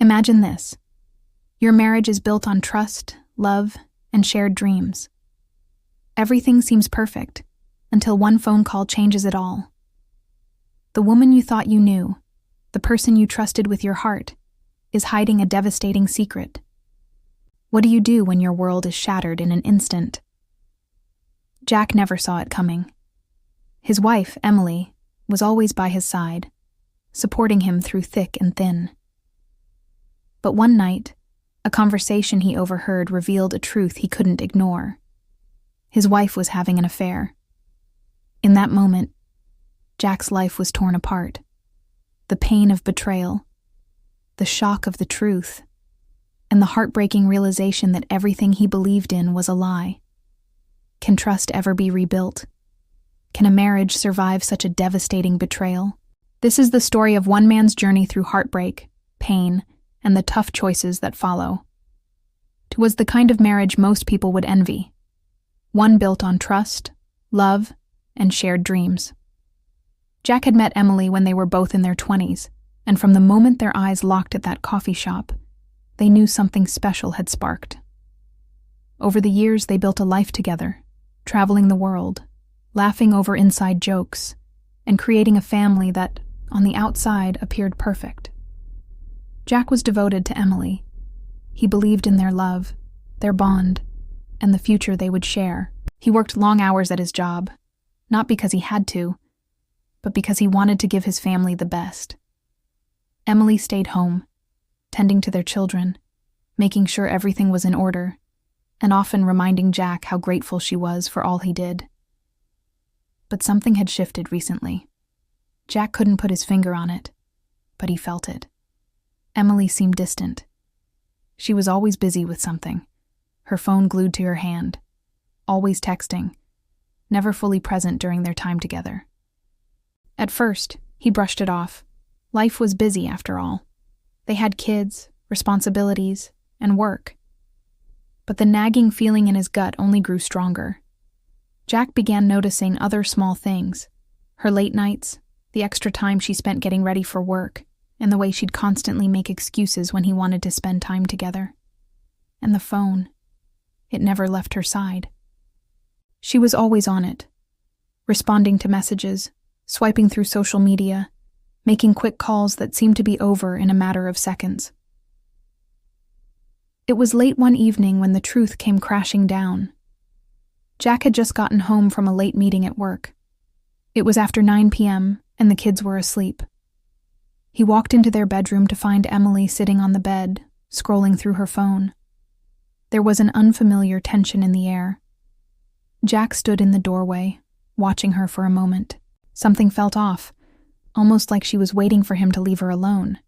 Imagine this. Your marriage is built on trust, love, and shared dreams. Everything seems perfect until one phone call changes it all. The woman you thought you knew, the person you trusted with your heart, is hiding a devastating secret. What do you do when your world is shattered in an instant? Jack never saw it coming. His wife, Emily, was always by his side, supporting him through thick and thin. But one night, a conversation he overheard revealed a truth he couldn't ignore. His wife was having an affair. In that moment, Jack's life was torn apart. The pain of betrayal, the shock of the truth, and the heartbreaking realization that everything he believed in was a lie. Can trust ever be rebuilt? Can a marriage survive such a devastating betrayal? This is the story of one man's journey through heartbreak, pain, and the tough choices that follow. It was the kind of marriage most people would envy. One built on trust, love, and shared dreams. Jack had met Emily when they were both in their 20s, and from the moment their eyes locked at that coffee shop, they knew something special had sparked. Over the years, they built a life together, traveling the world, laughing over inside jokes, and creating a family that, on the outside, appeared perfect. Jack was devoted to Emily. He believed in their love, their bond, and the future they would share. He worked long hours at his job, not because he had to, but because he wanted to give his family the best. Emily stayed home, tending to their children, making sure everything was in order, and often reminding Jack how grateful she was for all he did. But something had shifted recently. Jack couldn't put his finger on it, but he felt it. Emily seemed distant. She was always busy with something, her phone glued to her hand, always texting, never fully present during their time together. At first, he brushed it off. Life was busy after all. They had kids, responsibilities, and work. But the nagging feeling in his gut only grew stronger. Jack began noticing other small things. Her late nights, the extra time she spent getting ready for work, and the way she'd constantly make excuses when he wanted to spend time together. And the phone. It never left her side. She was always on it, responding to messages, swiping through social media, making quick calls that seemed to be over in a matter of seconds. It was late one evening when the truth came crashing down. Jack had just gotten home from a late meeting at work. It was after 9 p.m., and the kids were asleep. He walked into their bedroom to find Emily sitting on the bed, scrolling through her phone. There was an unfamiliar tension in the air. Jack stood in the doorway, watching her for a moment. Something felt off, almost like she was waiting for him to leave her alone.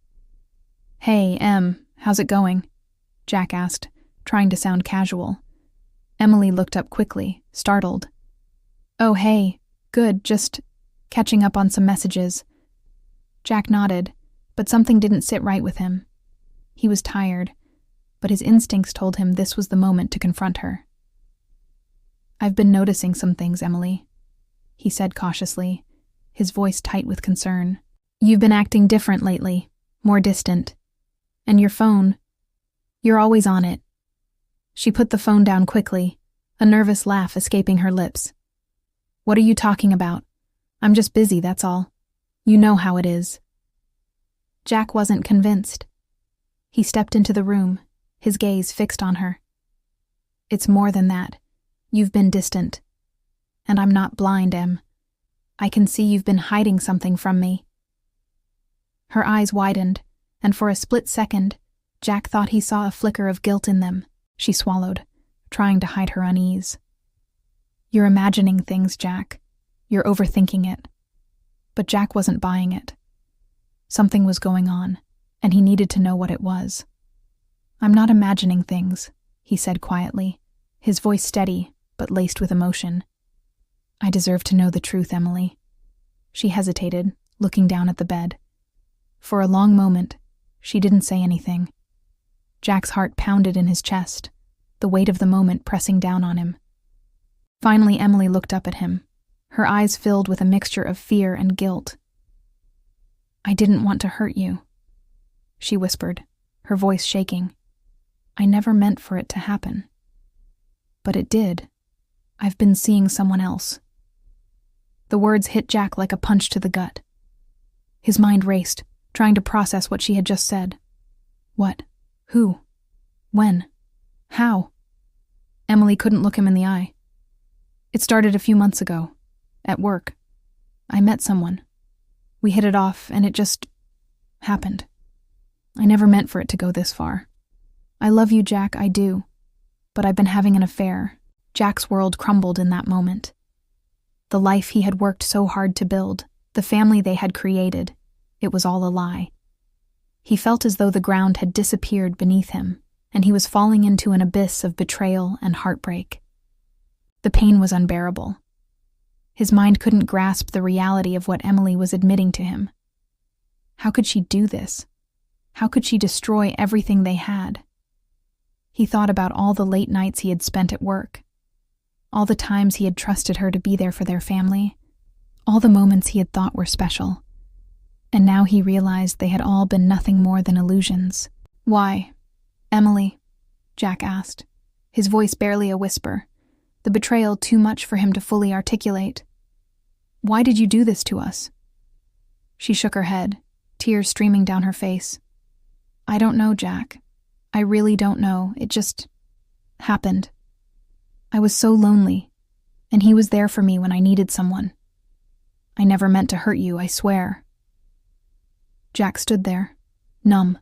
"Hey, Em, how's it going?" Jack asked, trying to sound casual. Emily looked up quickly, startled. "Oh, hey, good, just catching up on some messages." Jack nodded, but something didn't sit right with him. He was tired, but his instincts told him this was the moment to confront her. "I've been noticing some things, Emily," he said cautiously, his voice tight with concern. "You've been acting different lately, more distant. And your phone, you're always on it." She put the phone down quickly, a nervous laugh escaping her lips. "What are you talking about? I'm just busy, that's all. You know how it is." Jack wasn't convinced. He stepped into the room, his gaze fixed on her. "It's more than that. You've been distant. And I'm not blind, Em. I can see you've been hiding something from me." Her eyes widened, and for a split second, Jack thought he saw a flicker of guilt in them. She swallowed, trying to hide her unease. "You're imagining things, Jack. You're overthinking it." But Jack wasn't buying it. Something was going on, and he needed to know what it was. "I'm not imagining things," he said quietly, his voice steady but laced with emotion. "I deserve to know the truth, Emily." She hesitated, looking down at the bed. For a long moment, she didn't say anything. Jack's heart pounded in his chest, the weight of the moment pressing down on him. Finally, Emily looked up at him, her eyes filled with a mixture of fear and guilt. "I didn't want to hurt you," she whispered, her voice shaking. "I never meant for it to happen. But it did. I've been seeing someone else." The words hit Jack like a punch to the gut. His mind raced, trying to process what she had just said. What? Who? When? How? Emily couldn't look him in the eye. "It started a few months ago, at work. I met someone. We hit it off, and it just happened. I never meant for it to go this far. I love you, Jack, I do. But I've been having an affair." Jack's world crumbled in that moment. The life he had worked so hard to build, the family they had created, it was all a lie. He felt as though the ground had disappeared beneath him, and he was falling into an abyss of betrayal and heartbreak. The pain was unbearable. His mind couldn't grasp the reality of what Emily was admitting to him. How could she do this? How could she destroy everything they had? He thought about all the late nights he had spent at work, all the times he had trusted her to be there for their family, all the moments he had thought were special. And now he realized they had all been nothing more than illusions. "Why, Emily?" Jack asked, his voice barely a whisper, the betrayal too much for him to fully articulate. "Why did you do this to us?" She shook her head, tears streaming down her face. "I don't know, Jack. I really don't know. It just happened. I was so lonely, and he was there for me when I needed someone. I never meant to hurt you, I swear." Jack stood there, numb,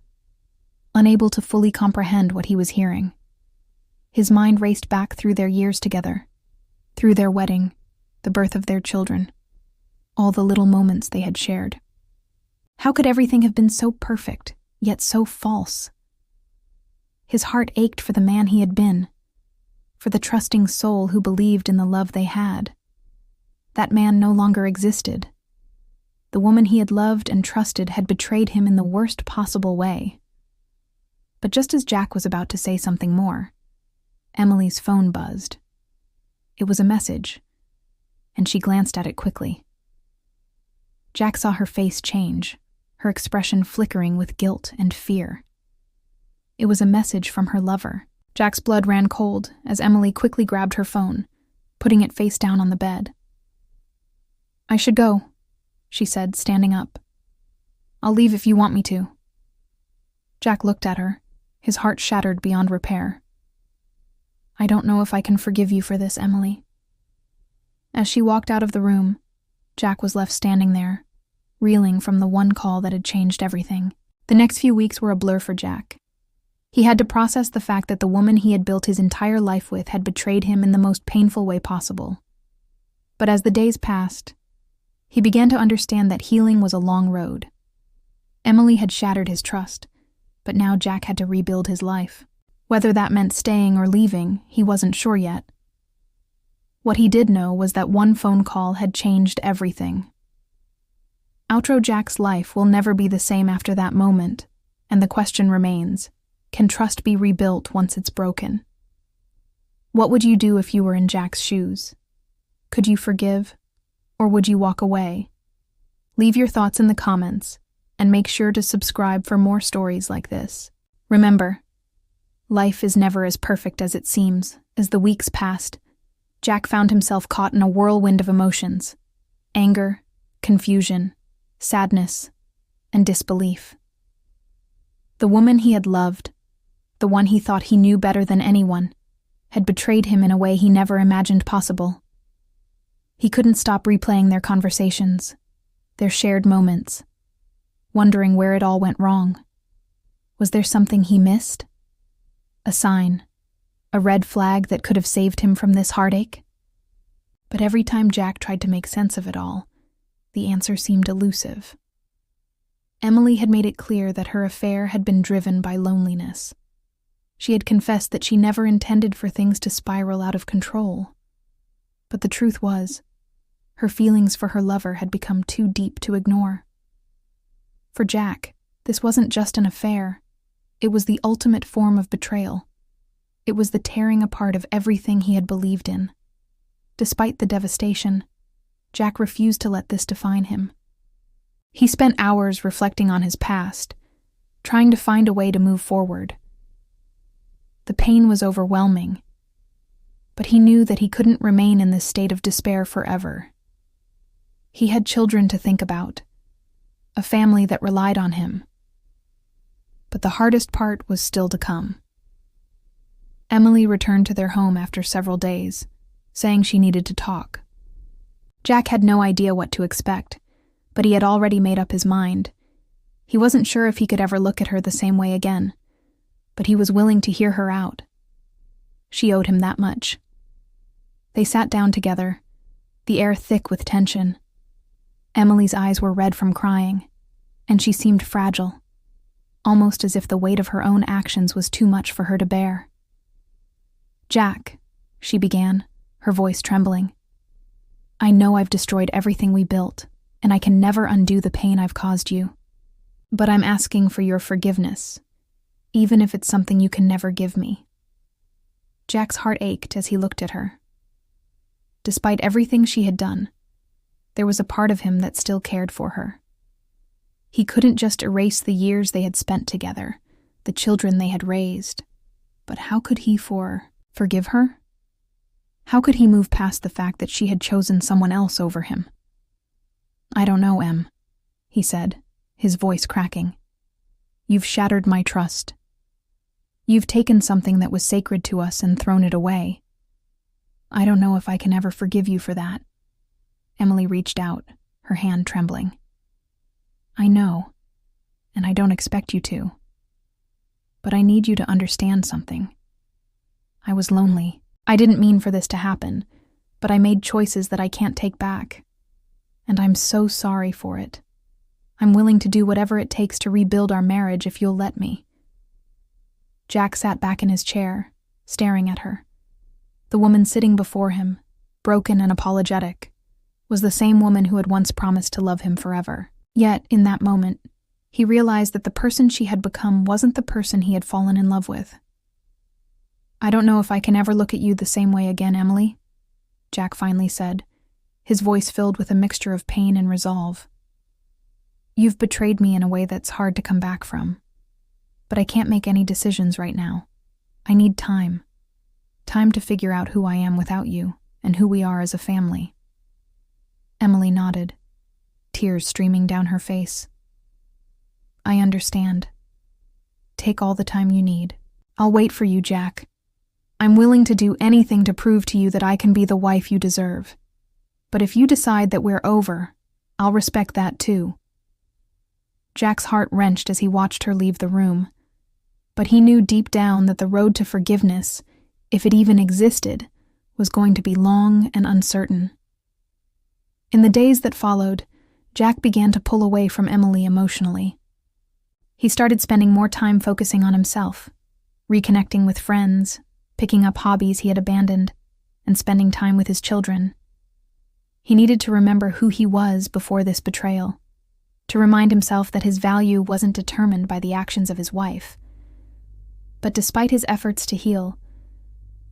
unable to fully comprehend what he was hearing. His mind raced back through their years together, through their wedding, the birth of their children, all the little moments they had shared. How could everything have been so perfect, yet so false? His heart ached for the man he had been, for the trusting soul who believed in the love they had. That man no longer existed. The woman he had loved and trusted had betrayed him in the worst possible way. But just as Jack was about to say something more, Emily's phone buzzed. It was a message, and she glanced at it quickly. Jack saw her face change, her expression flickering with guilt and fear. It was a message from her lover. Jack's blood ran cold as Emily quickly grabbed her phone, putting it face down on the bed. "I should go," she said, standing up. "I'll leave if you want me to." Jack looked at her, his heart shattered beyond repair. "I don't know if I can forgive you for this, Emily." As she walked out of the room, Jack was left standing there, reeling from the one call that had changed everything. The next few weeks were a blur for Jack. He had to process the fact that the woman he had built his entire life with had betrayed him in the most painful way possible. But as the days passed, he began to understand that healing was a long road. Emily had shattered his trust, but now Jack had to rebuild his life. Whether that meant staying or leaving, he wasn't sure yet. What he did know was that one phone call had changed everything. Outro Jack's life will never be the same after that moment, and the question remains, can trust be rebuilt once it's broken? What would you do if you were in Jack's shoes? Could you forgive, or would you walk away? Leave your thoughts in the comments, and make sure to subscribe for more stories like this. Remember, life is never as perfect as it seems. As the weeks passed, Jack found himself caught in a whirlwind of emotions: anger, confusion, sadness, and disbelief. The woman he had loved, the one he thought he knew better than anyone, had betrayed him in a way he never imagined possible. He couldn't stop replaying their conversations, their shared moments, wondering where it all went wrong. Was there something he missed? A sign, a red flag that could have saved him from this heartache? But every time Jack tried to make sense of it all, the answer seemed elusive. Emily had made it clear that her affair had been driven by loneliness. She had confessed that she never intended for things to spiral out of control. But the truth was, her feelings for her lover had become too deep to ignore. For Jack, this wasn't just an affair. It was the ultimate form of betrayal. It was the tearing apart of everything he had believed in. Despite the devastation, Jack refused to let this define him. He spent hours reflecting on his past, trying to find a way to move forward. The pain was overwhelming, but he knew that he couldn't remain in this state of despair forever. He had children to think about, a family that relied on him. But the hardest part was still to come. Emily returned to their home after several days, saying she needed to talk. Jack had no idea what to expect, but he had already made up his mind. He wasn't sure if he could ever look at her the same way again, but he was willing to hear her out. She owed him that much. They sat down together, the air thick with tension. Emily's eyes were red from crying, and she seemed fragile, almost as if the weight of her own actions was too much for her to bear. "Jack," she began, her voice trembling. "I know I've destroyed everything we built, and I can never undo the pain I've caused you. But I'm asking for your forgiveness, even if it's something you can never give me." Jack's heart ached as he looked at her. Despite everything she had done, there was a part of him that still cared for her. He couldn't just erase the years they had spent together, the children they had raised. But how could he forgive her? How could he move past the fact that she had chosen someone else over him? "I don't know, Em," he said, his voice cracking. "You've shattered my trust. You've taken something that was sacred to us and thrown it away. I don't know if I can ever forgive you for that." Emily reached out, her hand trembling. "I know, and I don't expect you to. But I need you to understand something. I was lonely. I didn't mean for this to happen, but I made choices that I can't take back. And I'm so sorry for it. I'm willing to do whatever it takes to rebuild our marriage if you'll let me." Jack sat back in his chair, staring at her. The woman sitting before him, broken and apologetic, was the same woman who had once promised to love him forever. Yet, in that moment, he realized that the person she had become wasn't the person he had fallen in love with. "I don't know if I can ever look at you the same way again, Emily," Jack finally said, his voice filled with a mixture of pain and resolve. "You've betrayed me in a way that's hard to come back from. But I can't make any decisions right now. I need time. Time to figure out who I am without you, and who we are as a family." Emily nodded, tears streaming down her face. "I understand. Take all the time you need. I'll wait for you, Jack. I'm willing to do anything to prove to you that I can be the wife you deserve. But if you decide that we're over, I'll respect that too." Jack's heart wrenched as he watched her leave the room, but he knew deep down that the road to forgiveness, if it even existed, was going to be long and uncertain. In the days that followed, Jack began to pull away from Emily emotionally. He started spending more time focusing on himself, reconnecting with friends, picking up hobbies he had abandoned, and spending time with his children. He needed to remember who he was before this betrayal, to remind himself that his value wasn't determined by the actions of his wife. But despite his efforts to heal,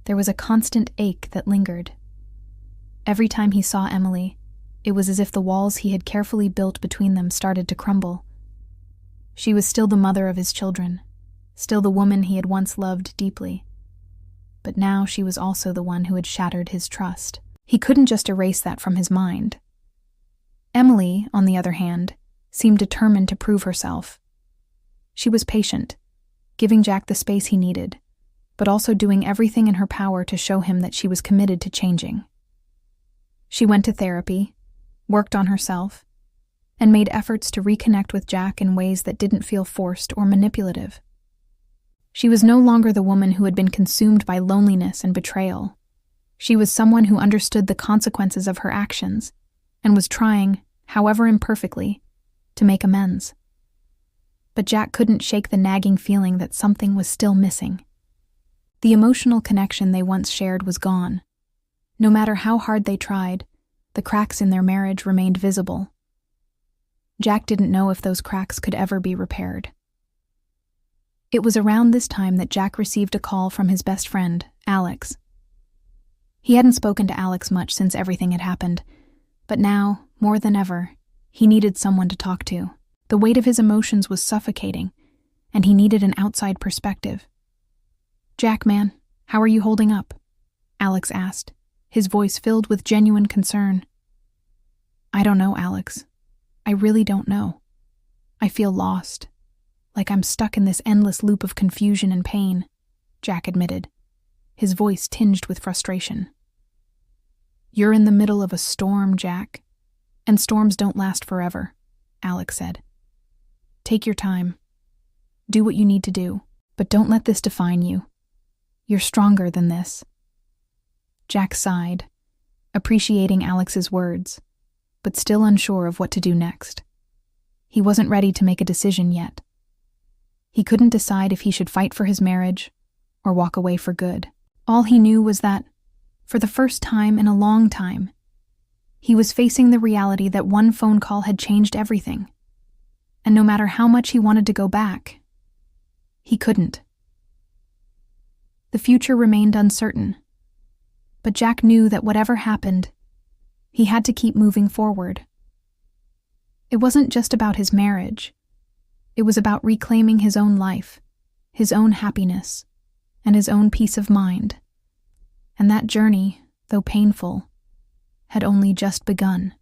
there was a constant ache that lingered. Every time he saw Emily, it was as if the walls he had carefully built between them started to crumble. She was still the mother of his children, still the woman he had once loved deeply. But now she was also the one who had shattered his trust. He couldn't just erase that from his mind. Emily, on the other hand, seemed determined to prove herself. She was patient, giving Jack the space he needed, but also doing everything in her power to show him that she was committed to changing. She went to therapy, worked on herself, and made efforts to reconnect with Jack in ways that didn't feel forced or manipulative. She was no longer the woman who had been consumed by loneliness and betrayal. She was someone who understood the consequences of her actions and was trying, however imperfectly, to make amends. But Jack couldn't shake the nagging feeling that something was still missing. The emotional connection they once shared was gone. No matter how hard they tried, the cracks in their marriage remained visible. Jack didn't know if those cracks could ever be repaired. It was around this time that Jack received a call from his best friend, Alex. He hadn't spoken to Alex much since everything had happened, but now, more than ever, he needed someone to talk to. The weight of his emotions was suffocating, and he needed an outside perspective. "Jack, man, how are you holding up?" Alex asked, his voice filled with genuine concern. "I don't know, Alex. I really don't know. I feel lost, like I'm stuck in this endless loop of confusion and pain," Jack admitted, his voice tinged with frustration. "You're in the middle of a storm, Jack, and storms don't last forever," Alex said. "Take your time. Do what you need to do, but don't let this define you. You're stronger than this." Jack sighed, appreciating Alex's words, but still unsure of what to do next. He wasn't ready to make a decision yet. He couldn't decide if he should fight for his marriage or walk away for good. All he knew was that, for the first time in a long time, he was facing the reality that one phone call had changed everything. And no matter how much he wanted to go back, he couldn't. The future remained uncertain, but Jack knew that whatever happened, he had to keep moving forward. It wasn't just about his marriage. It was about reclaiming his own life, his own happiness, and his own peace of mind. And that journey, though painful, had only just begun.